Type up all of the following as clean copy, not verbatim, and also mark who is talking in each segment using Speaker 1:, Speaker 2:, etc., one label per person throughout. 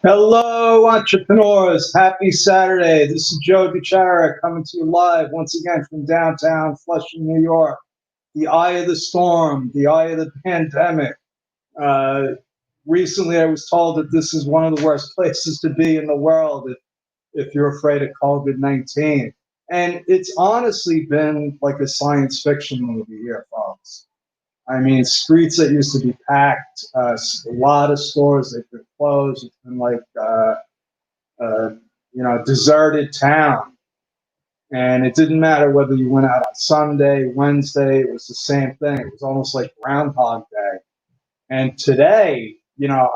Speaker 1: Hello, entrepreneurs. Happy Saturday. This is Jody Jarrett coming to you live once again from downtown Flushing, New York. The eye of the storm, the eye of the pandemic. Uh, Recently, I was told that this is one of the worst places to be in the world if you're afraid of COVID-19. And it's honestly been like a science fiction movie here, folks. I mean, streets that used to be packed, a lot of stores that could close. It's been like uh, deserted town. And it didn't matter whether you went out on Sunday, Wednesday, it was the same thing. It was almost like Groundhog Day. And today,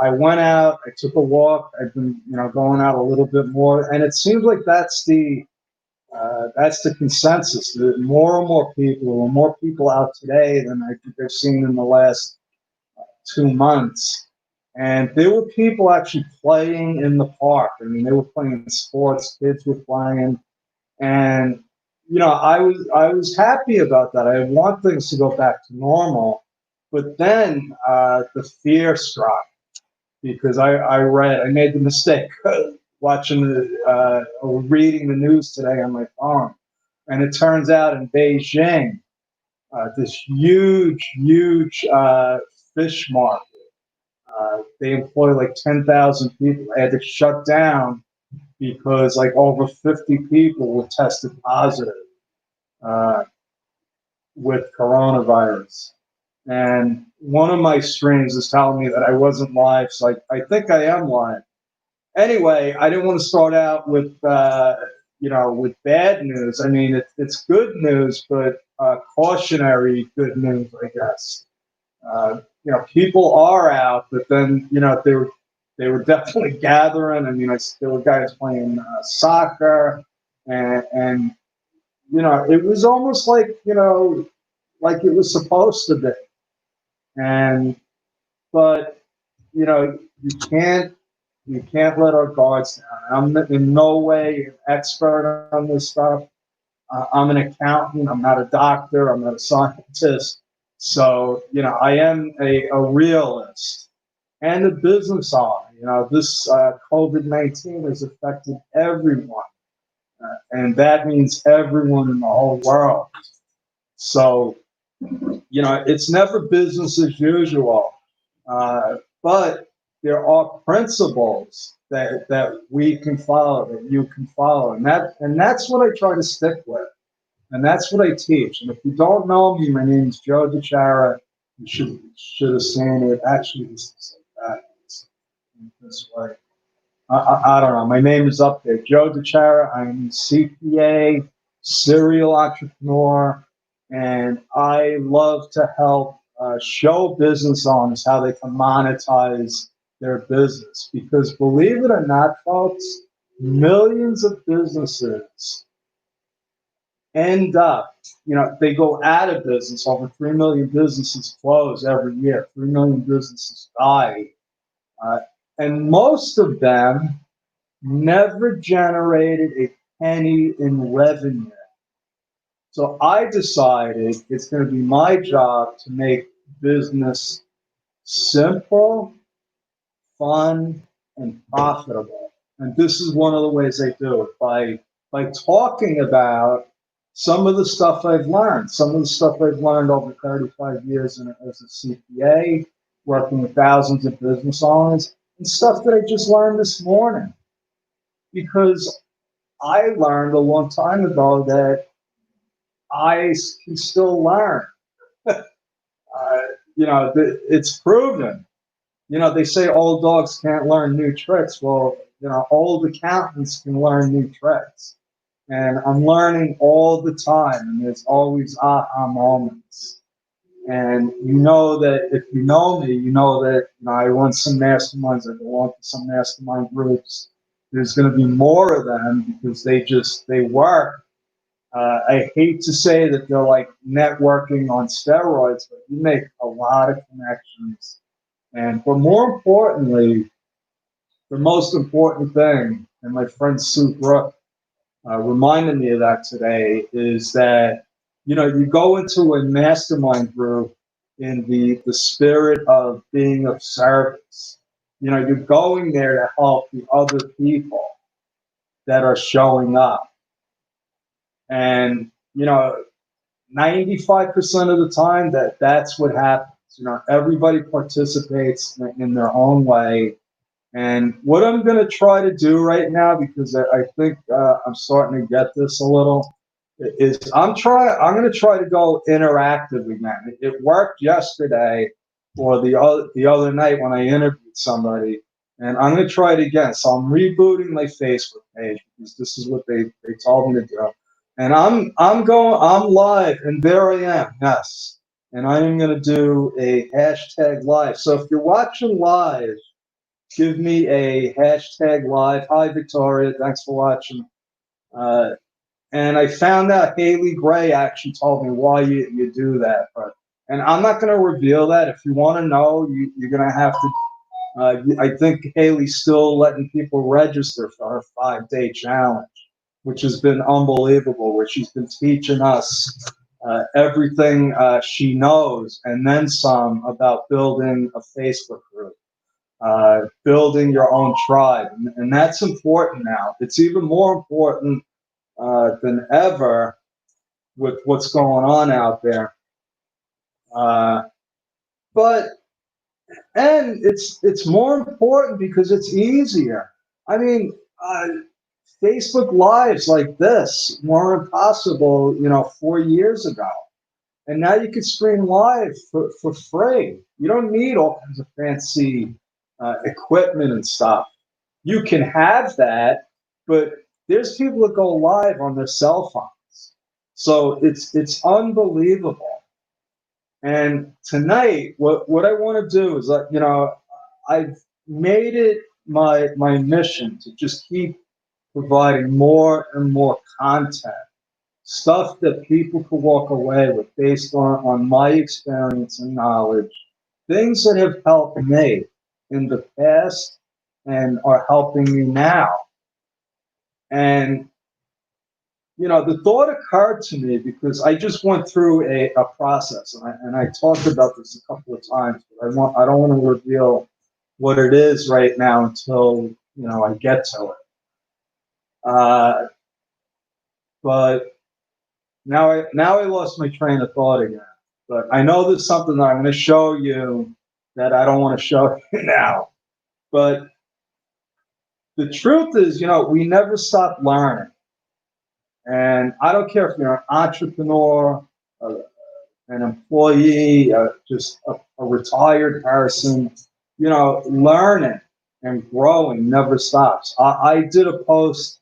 Speaker 1: I went out, I took a walk, I've been, going out a little bit more. And it seems like that's the consensus. That more and more people out today than I think I've seen in the last 2 months. And there were people actually playing in the park. I mean, they were playing sports, kids were playing. And, I was happy about that. I want things to go back to normal. But then the fear struck because I made the mistake or reading the news today on my phone. And it turns out in Beijing, this huge fish market. They employ like 10,000 people. They had to shut down because like over 50 people were tested positive uh, with coronavirus. And one of my streams is telling me that I wasn't live, so I think I am live. Anyway, I didn't want to start out with bad news. I mean, it's good news, but cautionary good news, I guess. People are out, but then they were definitely gathering. I mean, there were guys playing soccer, and it was almost like it was supposed to be. And but you can't let our guards down. I'm in no way an expert on this stuff. I'm an accountant. I'm not a doctor. I'm not a scientist. So, I am a realist and a business owner. This COVID-19 has affected everyone, and that means everyone in the whole world. So, it's never business as usual, but there are principles that we can follow, that you can follow, and that's what I try to stick with. And that's what I teach. And if you don't know me, my name is Jody Jarrett. You should have seen it. Actually, this is like that. It's this way. I don't know. My name is up there. Jody Jarrett. I'm a CPA, serial entrepreneur, and I love to help show business owners how they can monetize their business. Because believe it or not, folks, millions of businesses end up, they go out of business. Over 3 million businesses close every year. 3 million businesses die. Uh, and most of them never generated a penny in revenue. So I decided it's going to be my job to make business simple, fun, and profitable. And this is one of the ways I do it by talking about some of the stuff I've learned, over 35 years as a CPA, working with thousands of business owners, and stuff that I just learned this morning. Because I learned a long time ago that I can still learn. It's proven. They say old dogs can't learn new tricks. Well, old accountants can learn new tricks. And I'm learning all the time, and there's always aha moments. And that if you know me, you know that I run some masterminds, I belong to some mastermind groups. There's going to be more of them because they work. I hate to say that they're like networking on steroids, but you make a lot of connections. But more importantly, the most important thing, and my friend Sue Brook reminded me of that today, is that you go into a mastermind group in the spirit of being of service. You're going there to help the other people that are showing up. And, 95% of the time that's what happens. Everybody participates in their own way. And what I'm going to try to do right now, because I think I'm starting to get this a little, is I'm going to try to go interactive again. It worked yesterday or the other night when I interviewed somebody, and I'm going to try it again. So I'm rebooting my Facebook page because this is what they told me to do. And I'm live, and there I am. Yes. And I am going to do a hashtag live. So if you're watching live, give me a hashtag live. Hi, Victoria. Thanks for watching. And I found out Haley Gray actually told me why you do that. And I'm not going to reveal that. If you want to know, you're going to have to. I think Haley's still letting people register for her 5-day challenge, which has been unbelievable, where she's been teaching us everything she knows and then some about building a Facebook group. Building your own tribe. And that's important now. It's even more important than ever with what's going on out there. But it's more important because it's easier. I mean, Facebook Lives like this weren't possible, 4 years ago. And now you can stream live for free. You don't need all kinds of fancy equipment and stuff. You can have that, but there's people that go live on their cell phones. So it's unbelievable. And tonight, what I want to do is, I've made it my mission to just keep providing more and more content, stuff that people can walk away with based on my experience and knowledge, things that have helped me in the past and are helping me now. And, the thought occurred to me because I just went through a process, and I talked about this a couple of times, but I don't want to reveal what it is right now until, I get to it. But now I lost my train of thought again. But I know there's something that I'm going to show you that I don't want to show you now. But the truth is, we never stop learning. And I don't care if you're an entrepreneur, an employee, just a retired person, learning and growing never stops. I did a post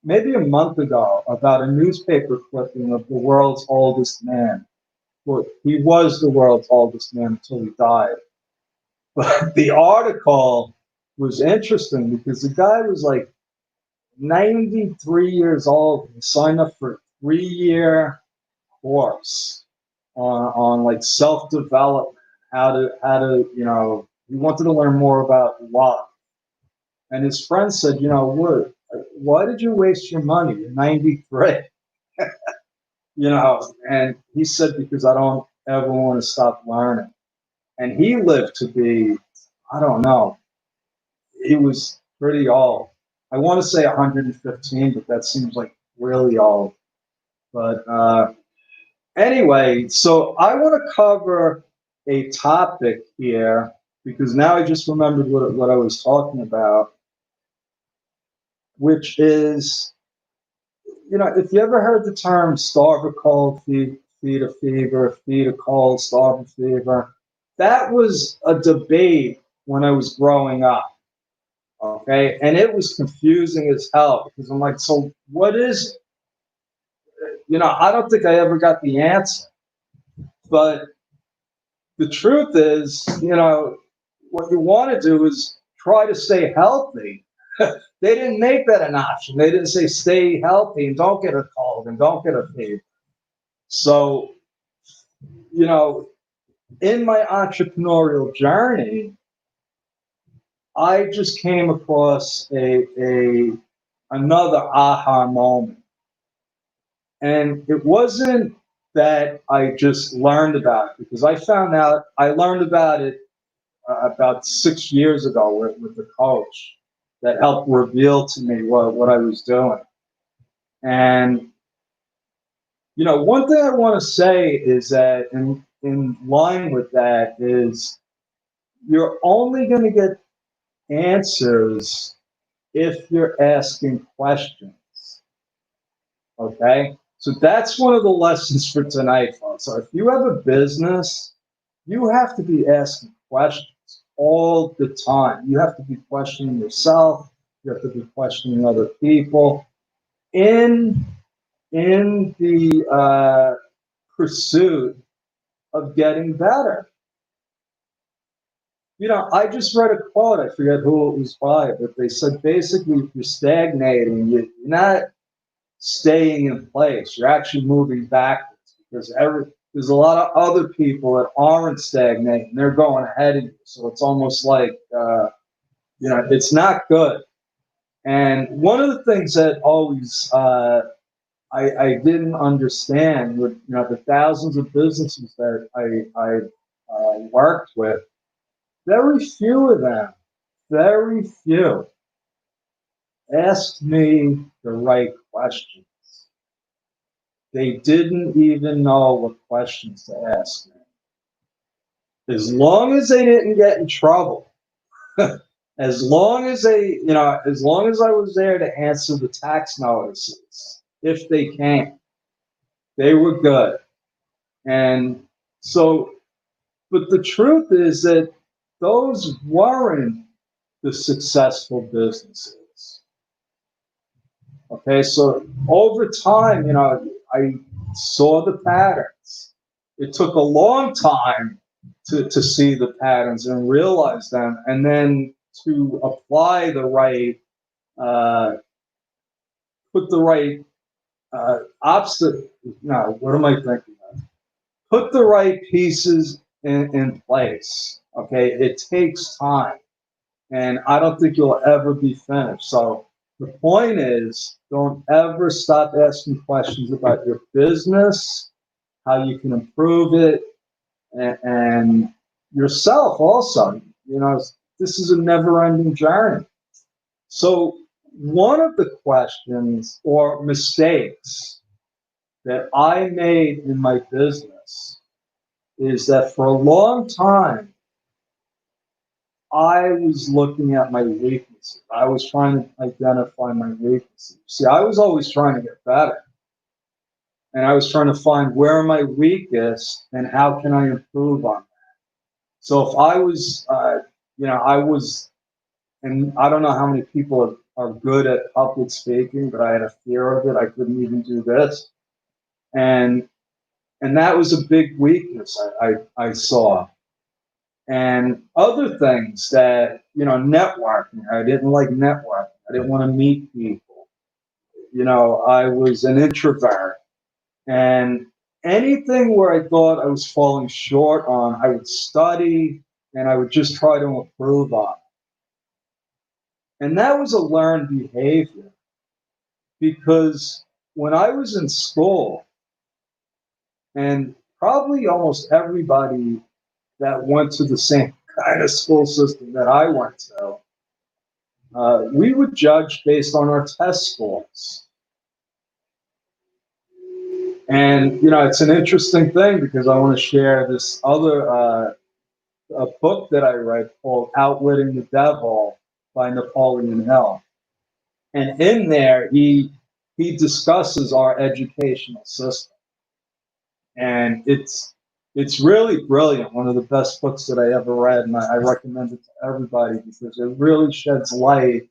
Speaker 1: maybe a month ago about a newspaper clipping of the world's oldest man. Well, he was the world's oldest man until he died. But the article was interesting because the guy was like 93 years old. He signed up for a 3-year course on like self-development, how to he wanted to learn more about love. And his friend said, why did you waste your money? You're 93. And he said, because I don't ever want to stop learning. And he lived to be, I don't know, he was pretty old. I want to say 115, but that seems like really old. But anyway, so I want to cover a topic here because now I just remembered what I was talking about, which is, if you ever heard the term starve a cold, feed a fever, feed a cold, starve a fever, that was a debate when I was growing up. Okay. And it was confusing as hell because I'm like, so what is it? I don't think I ever got the answer. But the truth is, what you want to do is try to stay healthy. They didn't make that an option. They didn't say stay healthy and don't get a cold and don't get a fever. So, in my entrepreneurial journey, I just came across another aha moment. And it wasn't that I just learned about it, because I found out I learned about it about 6 years ago with the coach that helped reveal to me what I was doing. And, one thing I want to say is that in line with that is you're only going to get answers if you're asking questions. Okay? So that's one of the lessons for tonight, folks. So if you have a business, you have to be asking questions all the time. You have to be questioning yourself. You have to be questioning other people in the pursuit of getting better. I just read a quote. I forget who it was by, but they said basically, if you're stagnating, you're not staying in place. You're actually moving backwards because there's a lot of other people that aren't stagnating. They're going ahead of you. So it's almost like, it's not good. And one of the things that always I didn't understand with the thousands of businesses that I worked with, very few of them, very few, asked me the right questions. They didn't even know what questions to ask me. As long as they didn't get in trouble, as long as as long as I was there to answer the tax notices, if they came, they were good. And so, but the truth is that those weren't the successful businesses. Okay, so over time, I saw the patterns. It took a long time to see the patterns and realize them, and then to apply the right, put the right opposite. No, what am I thinking of? Put the right pieces in place. Okay, it takes time, and I don't think you'll ever be finished. So the point is, don't ever stop asking questions about your business, how you can improve it, and yourself also. This is a never-ending journey. So one of the questions or mistakes that I made in my business is that for a long time, I was looking at my weaknesses. I was trying to identify my weaknesses. See, I was always trying to get better. And I was trying to find where am I weakest and how can I improve on that. So if I was, and I don't know how many people are good at public speaking, but I had a fear of it. I couldn't even do this. And that was a big weakness I saw. And other things that, networking. I didn't like networking. I didn't want to meet people. I was an introvert. And anything where I thought I was falling short on, I would study and I would just try to improve on. And that was a learned behavior because when I was in school, and probably almost everybody that went to the same kind of school system that I went to, we would judge based on our test scores. And, it's an interesting thing because I want to share this other a book that I read called Outwitting the Devil by Napoleon Hill. And in there, he discusses our educational system. And it's really brilliant. One of the best books that I ever read, and I recommend it to everybody because it really sheds light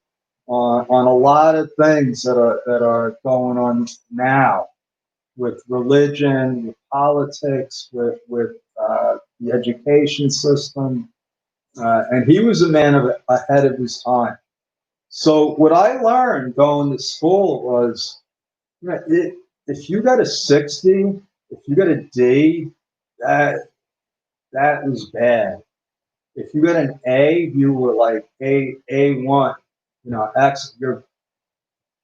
Speaker 1: on a lot of things that are going on now with religion, with politics, with the education system. And he was a man ahead of his time. So what I learned going to school was, if you got a 60, if you got a D, that was bad. If you got an A, you were like A1, X, you're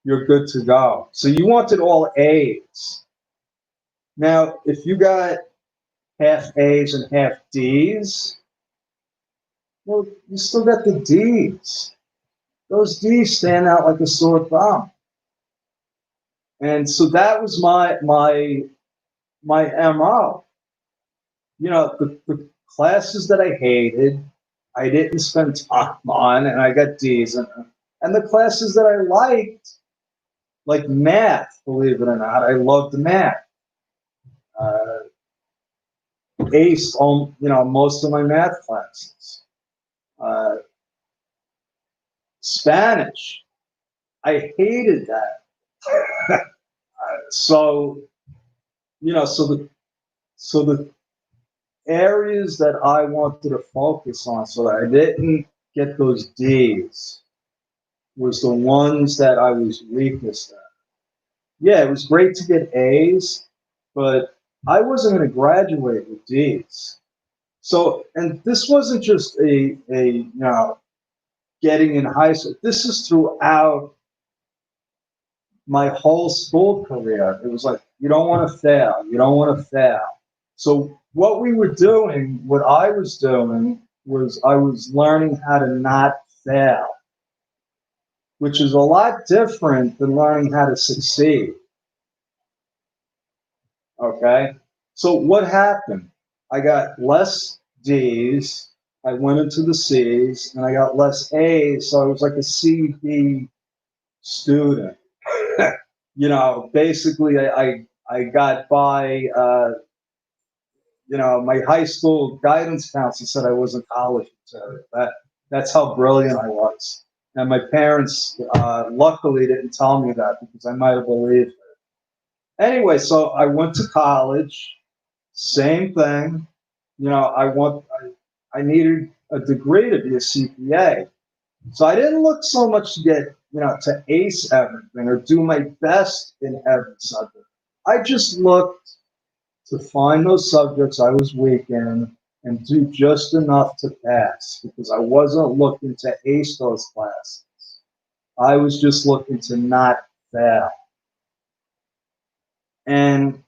Speaker 1: good to go. So you wanted all A's. Now, if you got half A's and half D's, Well, you still got the D's. Those D's stand out like a sore thumb. And so that was my MO. The classes that I hated, I didn't spend time on, and I got D's. And the classes that I liked, like math, believe it or not, I loved math. Uh, Aced on, most of my math classes. Uh, Spanish, I hated that. So, so the areas that I wanted to focus on so that I didn't get those D's was the ones that I was weakest at. Yeah, it was great to get A's, but I wasn't going to graduate with D's. So, and this wasn't just getting in high school. This is throughout my whole school career. It was like, you don't want to fail. You don't want to fail. So what I was doing was I was learning how to not fail, which is a lot different than learning how to succeed. Okay. So what happened? I got less D's. I went into the C's and I got less A's. So I was like a C/B student. Basically I got by, my high school guidance counselor said I wasn't college material. That's how brilliant I was. And my parents, luckily, didn't tell me that because I might have believed it. Anyway, so I went to college. Same thing. I needed a degree to be a CPA. So I didn't look so much to get, to ace everything or do my best in every subject. I just looked to find those subjects I was weak in and do just enough to pass because I wasn't looking to ace those classes. I was just looking to not fail. And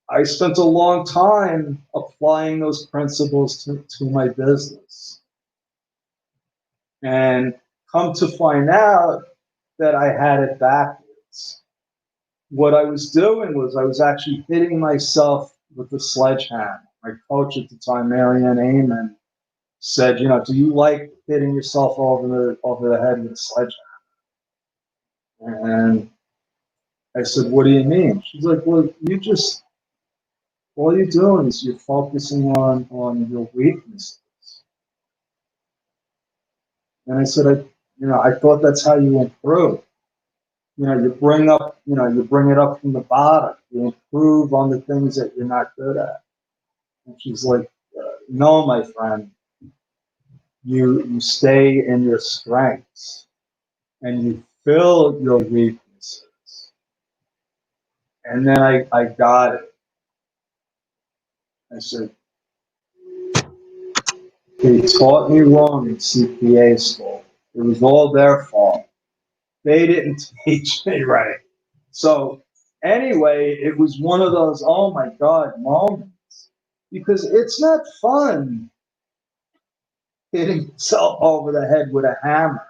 Speaker 1: I spent a long time applying those principles to my business. And come to find out that I had it backwards. What I was doing was I was actually hitting myself with the sledgehammer. My coach at the time, Marianne Amen, said, do you like hitting yourself over the head with a sledgehammer? And I said, what do you mean? She's like, well, all you're doing is you're focusing on your weaknesses. And I said, I thought that's how you improve. You bring it up from the bottom. You improve on the things that you're not good at. And she's like, no, my friend, you stay in your strengths and you fill your weaknesses. And then I got it. I said, they taught me wrong in CPA school. It was all their fault. They didn't teach me right. So anyway, it was one of those, oh my God, moments. Because it's not fun hitting yourself over the head with a hammer.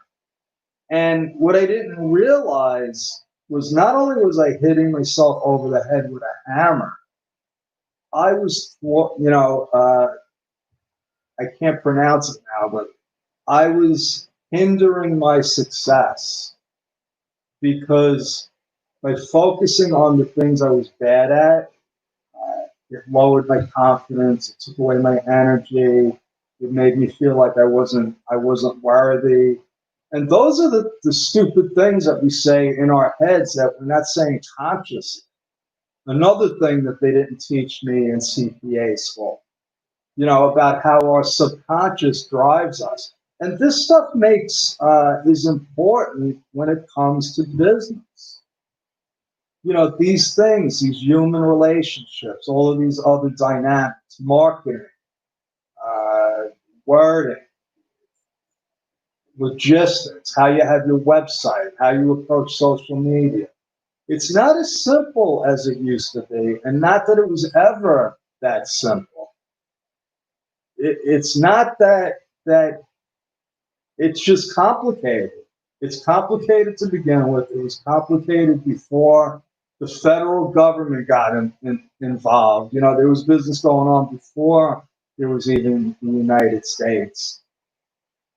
Speaker 1: And what I didn't realize was not only was I hitting myself over the head with a hammer, I was, I can't pronounce it now, but I was hindering my success because by focusing on the things I was bad at, it lowered my confidence, it took away my energy, it made me feel like I wasn't worthy. And those are the stupid things that we say in our heads that we're not saying consciously. Another thing that they didn't teach me in CPA school, about how our subconscious drives us. And this stuff is important when it comes to business. These things, these human relationships, all of these other dynamics, marketing, wording, logistics, how you have your website, how you approach social media. It's not as simple as it used to be, and not that it was ever that simple. It's not that it's just complicated. It's complicated to begin with. It was complicated before the federal government got involved. You know, there was business going on before there was even the United States.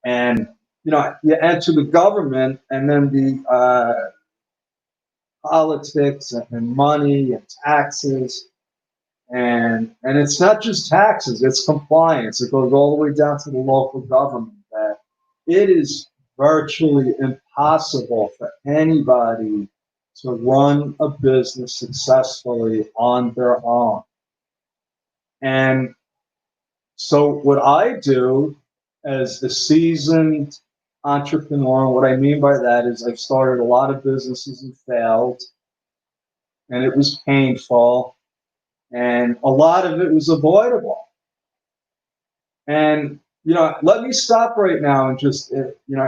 Speaker 1: And, you know, you enter the government and then the politics and money and taxes. And it's not just taxes, it's compliance. It goes all the way down to the local government. That it is virtually impossible for anybody to run a business successfully on their own. And so what I do as a seasoned entrepreneur, what I mean by that is I've started a lot of businesses and failed, and it was painful, and a lot of it was avoidable. And, you know, let me stop right now and just,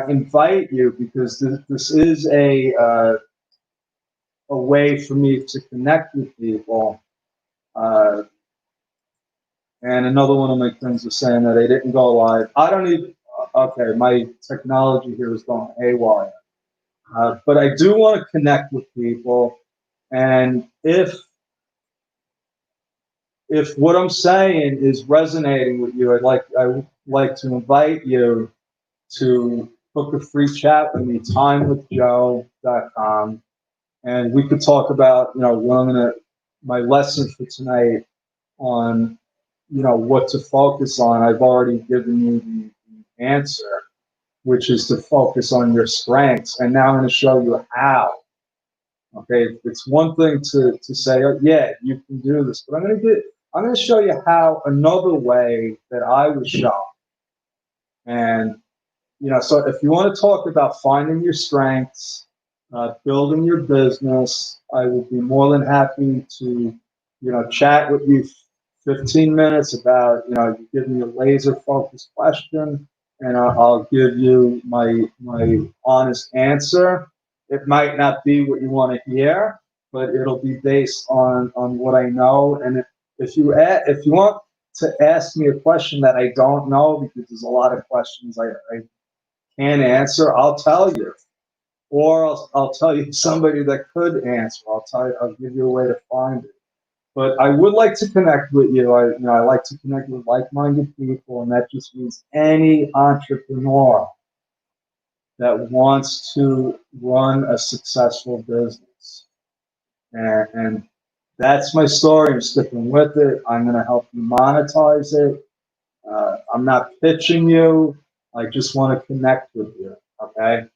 Speaker 1: invite you, because this is a way for me to connect with people. And another one of my friends was saying that they didn't go live. I don't even, okay, my technology here is going haywire. But I do want to connect with people. And if what I'm saying is resonating with you, I would like to invite you to book a free chat with me, timewithjoe.com. And we could talk about, my lesson for tonight on, what to focus on. I've already given you the answer, which is to focus on your strengths. And now I'm going to show you how. Okay, it's one thing to say, oh, yeah, you can do this, but I'm going to show you how another way that I was shown. And so if you want to talk about finding your strengths, building your business, I would be more than happy to, chat with you 15 minutes about, you give me a laser focused question, and I'll give you my honest answer. It might not be what you want to hear, but it'll be based on what I know. And if you want to ask me a question that I don't know, because there's a lot of questions I can't answer, I'll tell you, or I'll tell you somebody that could answer. I'll give you a way to find it. But I would like to connect with you. I like to connect with like-minded people, and that just means any entrepreneur that wants to run a successful business. And that's my story. I'm sticking with it. I'm going to help you monetize it. I'm not pitching you. I just want to connect with you. Okay.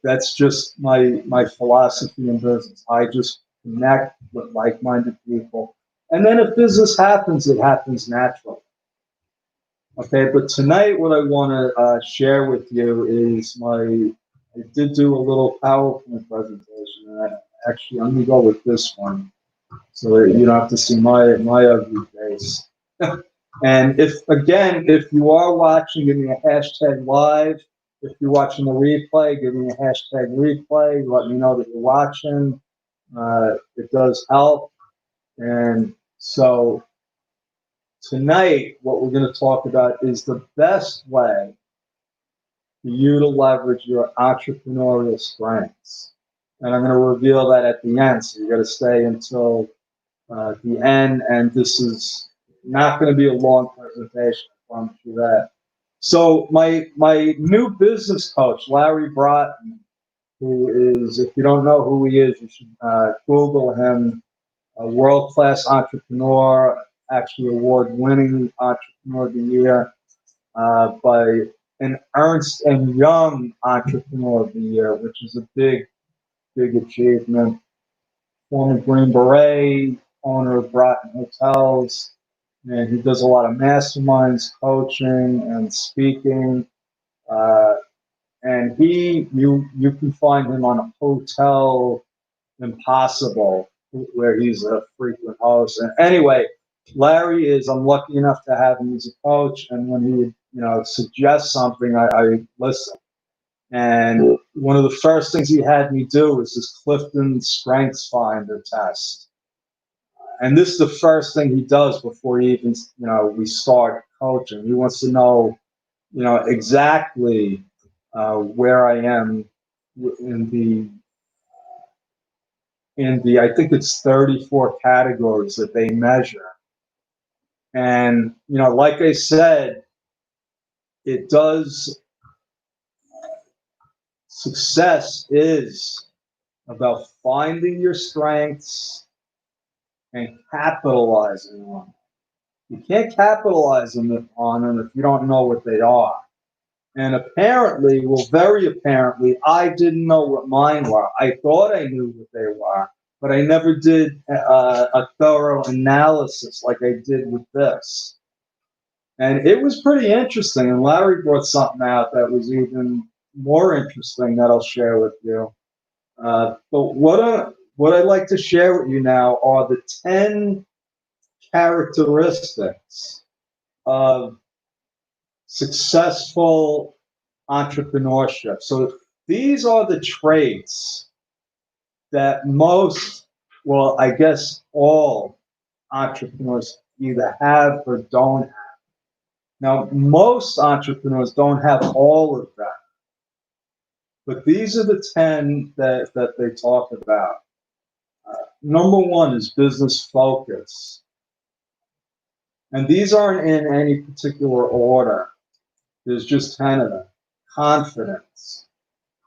Speaker 1: That's just my philosophy in business. I just connect with like-minded people. And then if business happens, it happens naturally. Okay. But tonight, what I want to share with you is I did do a little PowerPoint presentation. And actually, I'm going to go with this one so that you don't have to see my ugly face. And if you are watching, give me a hashtag live. If you're watching the replay, give me a hashtag replay. Let me know that you're watching. It does help. And so tonight, what we're going to talk about is the best way for you to leverage your entrepreneurial strengths. And I'm going to reveal that at the end. So you got to stay until the end. And this is not going to be a long presentation, I promise you that. So my new business coach, Larry Broughton, who is, if you don't know who he is, you should Google him. A world-class entrepreneur, actually award-winning entrepreneur of the year by an Ernst and Young Entrepreneur of the Year, which is a big achievement. Former Green Beret, owner of Broughton Hotels, and he does a lot of masterminds, coaching, and speaking. And you can find him on a Hotel Impossible, where he's a frequent host. And anyway, Larry I'm lucky enough to have him as a coach, and when he suggests something, I listen. And one of the first things he had me do was this Clifton Strengths Finder test. And this is the first thing he does before he even, we start coaching. He wants to know exactly where I am in the I think it's 34 categories that they measure. And, like I said, it does, success is about finding your strengths and capitalizing on them. You can't capitalize on them if you don't know what they are. And apparently, well, very apparently, I didn't know what mine were. I thought I knew what they were, but I never did a thorough analysis like I did with this. And it was pretty interesting. And Larry brought something out that was even more interesting that I'll share with you. But what I'd like to share with you now are the 10 characteristics of successful entrepreneurship. So these are the traits that most, well, I guess all entrepreneurs either have or don't have. Now, most entrepreneurs don't have all of that, but these are the 10 that they talk about. Number one is business focus. And these aren't in any particular order. There's just 10 of them. Confidence,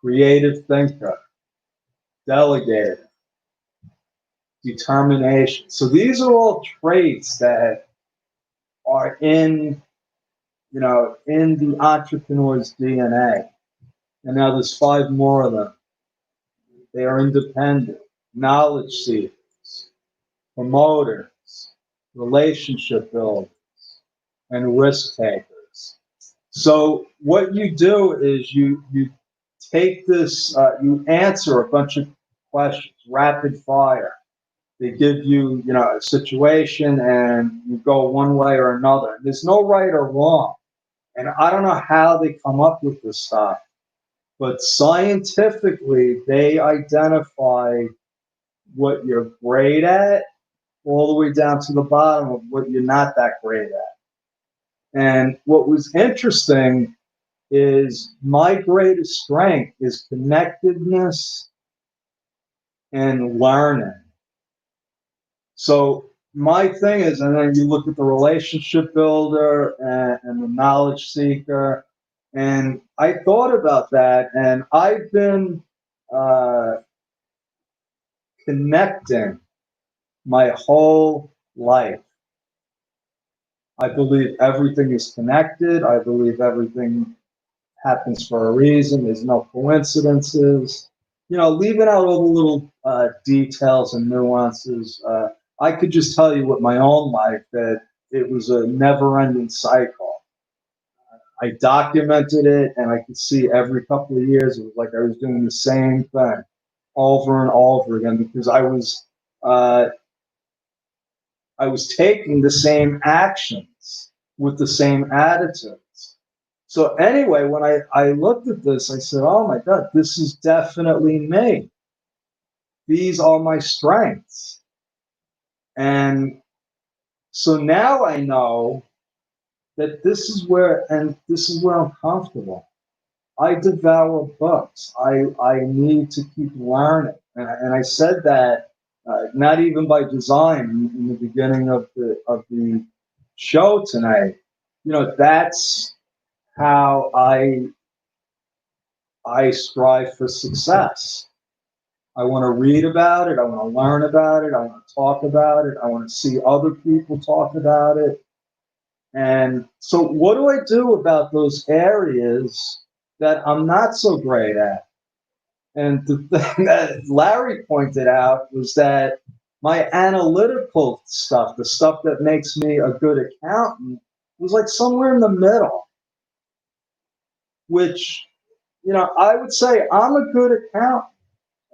Speaker 1: creative thinker, delegator, determination. So these are all traits that are in the entrepreneur's DNA. And now there's 5 more of them. They are independent, knowledge seekers, promoters, relationship builders, and risk takers. So what you do is you take this, you answer a bunch of questions, rapid fire. They give you, a situation and you go one way or another. There's no right or wrong. And I don't know how they come up with this stuff, but scientifically, they identify what you're great at all the way down to the bottom of what you're not that great at. And what was interesting is my greatest strength is connectedness and learning. So my thing is, and then you look at the relationship builder and the knowledge seeker, and I thought about that, and I've been connecting my whole life. I believe everything is connected. I believe everything happens for a reason. There's no coincidences. Leaving out all the little details and nuances. I could just tell you with my own life that it was a never-ending cycle. I documented it, and I could see every couple of years it was like I was doing the same thing over and over again because uh, I was taking the same actions with the same attitudes. So anyway, when I looked at this, I said, oh my God, this is definitely me. These are my strengths. And so now I know that this is where I'm comfortable. I devour books. I need to keep learning. And I said that not even by design in the beginning of the show tonight. That's how I strive for success. I want to read about it. I want to learn about it. I want to talk about it. I want to see other people talk about it. And so, what do I do about those areas that I'm not so great at? And the thing that Larry pointed out was that my analytical stuff, the stuff that makes me a good accountant, was like somewhere in the middle, which, I would say I'm a good accountant.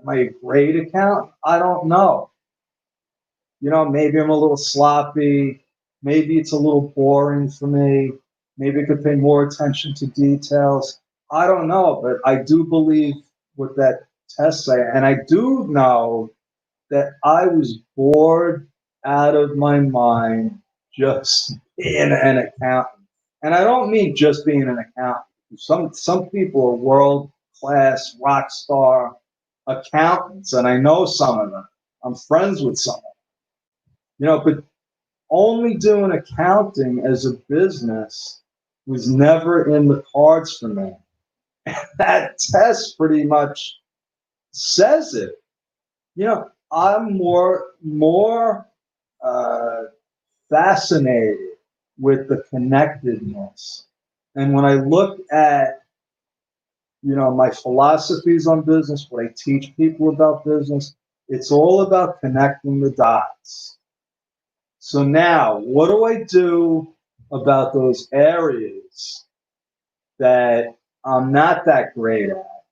Speaker 1: Am I a great accountant? I don't know. Maybe I'm a little sloppy. Maybe it's a little boring for me. Maybe I could pay more attention to details. I don't know, but I do believe what that test say. And I do know that I was bored out of my mind just being an accountant. And I don't mean just being an accountant. Some people are world class rock star accountants, and I know some of them. I'm friends with some of them. But only doing accounting as a business was never in the cards for me. That test pretty much says it. I'm more uh, fascinated with the connectedness. And when I look at, my philosophies on business, what I teach people about business, it's all about connecting the dots. So now, what do I do about those areas that I'm not that great at?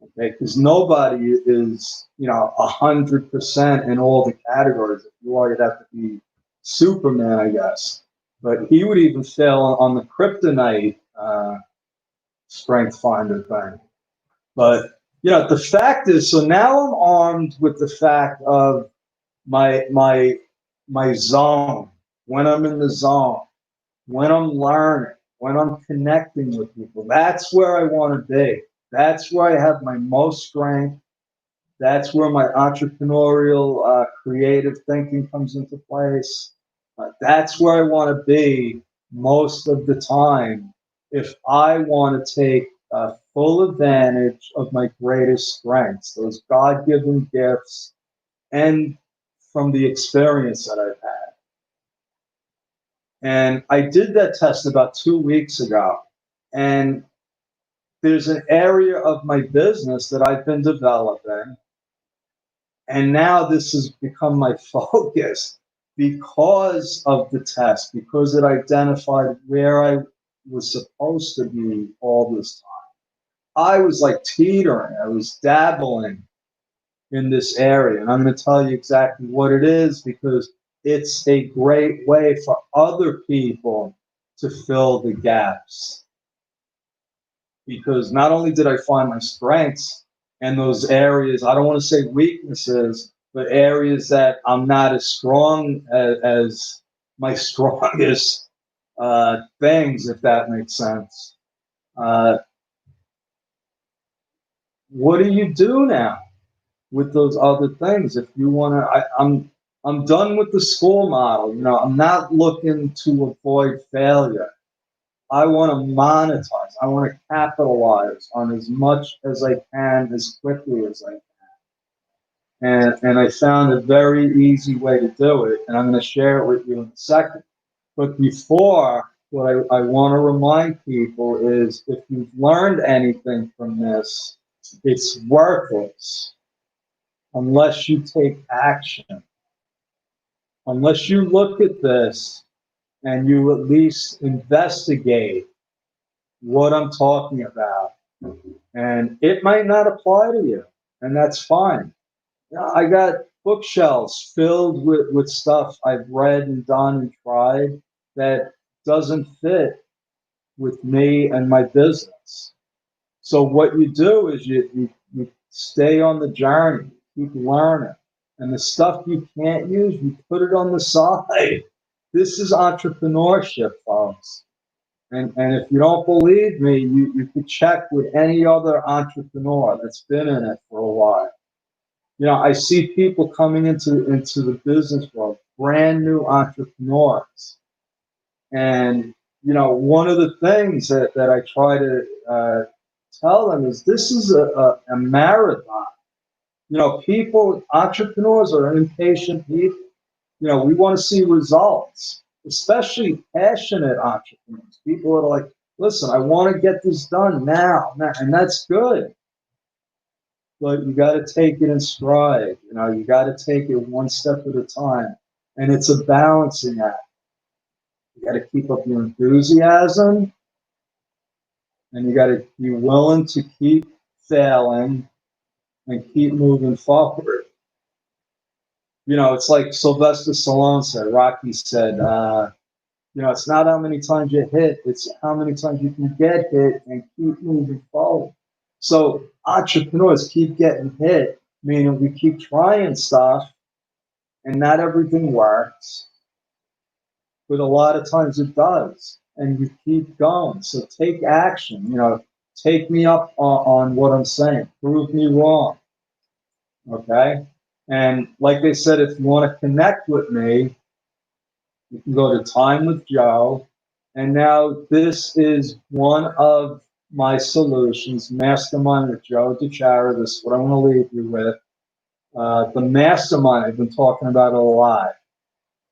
Speaker 1: Okay, because nobody is, 100% in all the categories. If you are, you'd have to be Superman, I guess. But he would even fail on the kryptonite strength finder thing. But the fact is, so now I'm armed with the fact of my zone. When I'm in the zone, when I'm learning, when I'm connecting with people, that's where I want to be. That's where I have my most strength. That's where my entrepreneurial, creative thinking comes into place. That's where I want to be most of the time if I want to take full advantage of my greatest strengths, those God given gifts, and from the experience that I've had. And I did that test about 2 weeks ago. And there's an area of my business that I've been developing. And now this has become my focus because of the test, because it identified where I was supposed to be all this time. I was like teetering, I was dabbling in this area. And I'm going to tell you exactly what it is because it's a great way for other people to fill the gaps. Because not only did I find my strengths and those areas, I don't want to say weaknesses, but areas that I'm not as strong as my strongest things, if that makes sense. What do you do now with those other things? If you want to, I'm done with the school model. I'm not looking to avoid failure. I want to monetize. I want to capitalize on as much as I can, as quickly as I can. And I found a very easy way to do it, and I'm going to share it with you in a second. But before, what I want to remind people is if you've learned anything from this, it's worthless unless you take action. Unless you look at this and you at least investigate what I'm talking about. And it might not apply to you, and that's fine. I got bookshelves filled with stuff I've read and done and tried that doesn't fit with me and my business. So what you do is you stay on the journey, keep learning. And the stuff you can't use, you put it on the side. This is entrepreneurship, folks. And if you don't believe me, you could check with any other entrepreneur that's been in it for a while. I see people coming into the business world, brand new entrepreneurs. And, one of the things that I try to tell them is this is a marathon. Entrepreneurs are impatient people. We want to see results, especially passionate entrepreneurs. People are like, listen, I want to get this done now. And that's good. But you got to take it in stride. You got to take it one step at a time. And it's a balancing act. You got to keep up your enthusiasm, and you got to be willing to keep failing and keep moving forward. It's like Sylvester Stallone said, Rocky said, it's not how many times you hit, it's how many times you can get hit and keep moving forward. So entrepreneurs keep getting hit, meaning we keep trying stuff and not everything works, but a lot of times it does. and you keep going. So take action. Take me up on what I'm saying. Prove me wrong. Okay. And like they said, if you want to connect with me, you can go to Time with Joe. And now this is one of my solutions, Mastermind with Jody Jarrett. This is what I want to leave you with. The Mastermind, I've been talking about it a lot.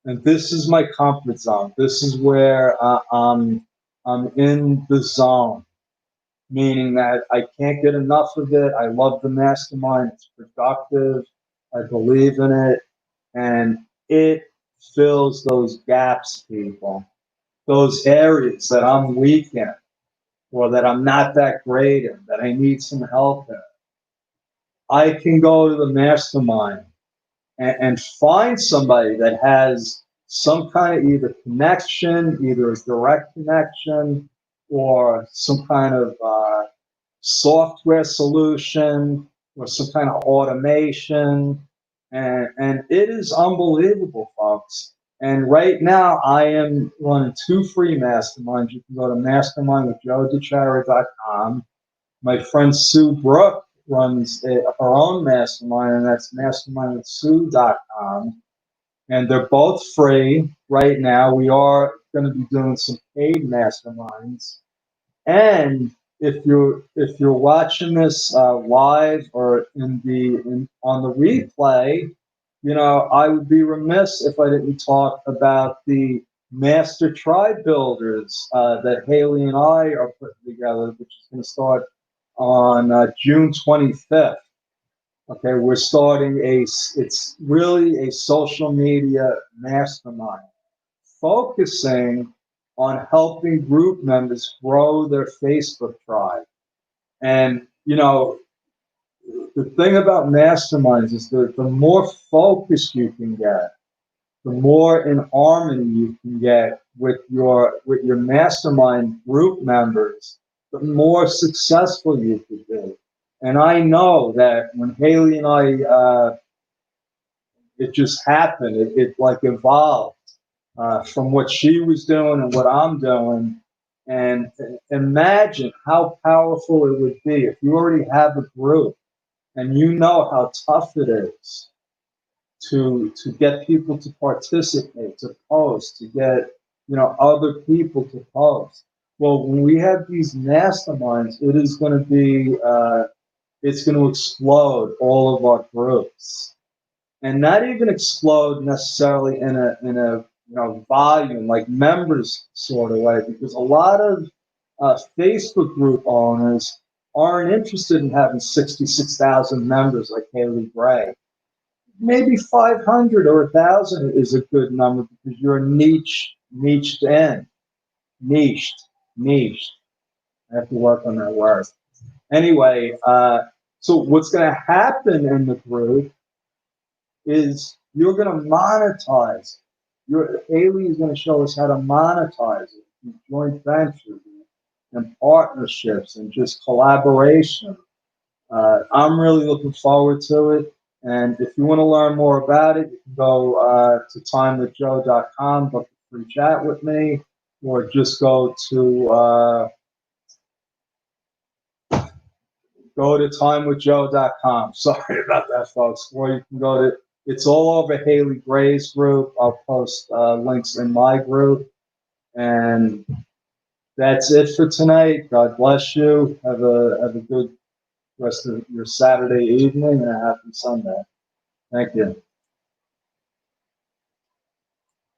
Speaker 1: And this is my comfort zone. This is where I'm in the zone, meaning that I can't get enough of it. I love the Mastermind. It's productive. I believe in it. And it fills those gaps, people, those areas that I'm weak in or that I'm not that great in, that I need some help in. I can go to the Mastermind and find somebody that has some kind of either connection, either a direct connection or some kind of software solution or some kind of automation. And it is unbelievable, folks. And right now, I am running 2 free masterminds. You can go to mastermindwithjoedicharity.com. My friend Sue Brook runs her own mastermind, and that's mastermindwithsue.com. And they're both free right now. We are going to be doing some paid masterminds. And if you're watching this live or on the replay, I would be remiss if I didn't talk about the Master Tribe Builders that Haley and I are putting together, which is going to start on June 25th. Okay, we're starting it's really a social media mastermind focusing on helping group members grow their Facebook tribe. And, the thing about masterminds is that the more focused you can get, the more in harmony you can get with your mastermind group members, the more successful you could be. And I know that when Haley and I, it just happened, it like evolved from what she was doing and what I'm doing. And imagine how powerful it would be if you already have a group and you know how tough it is to get people to participate, to post, to get other people to post. Well, when we have these masterminds, it is going to be it's going to explode all of our groups, and not even explode necessarily in a volume like members sort of way, because a lot of Facebook group owners aren't interested in having 66,000 members like Haley Gray. Maybe 500 or 1,000 is a good number because you're niched in. Niched. I have to work on that word. Anyway, so what's going to happen in the group is you're going to monetize. Haley is going to show us how to monetize it through joint ventures and partnerships and just collaboration. I'm really looking forward to it. And if you want to learn more about it, you can go to timewithjoe.com, book a free chat with me, or just go to timewithjoe.com. Sorry about that, folks. Or you can go to, it's all over Haley Gray's group. I'll post links in my group. And that's it for tonight. God bless you. Have a good rest of your Saturday evening and a happy Sunday. Thank you.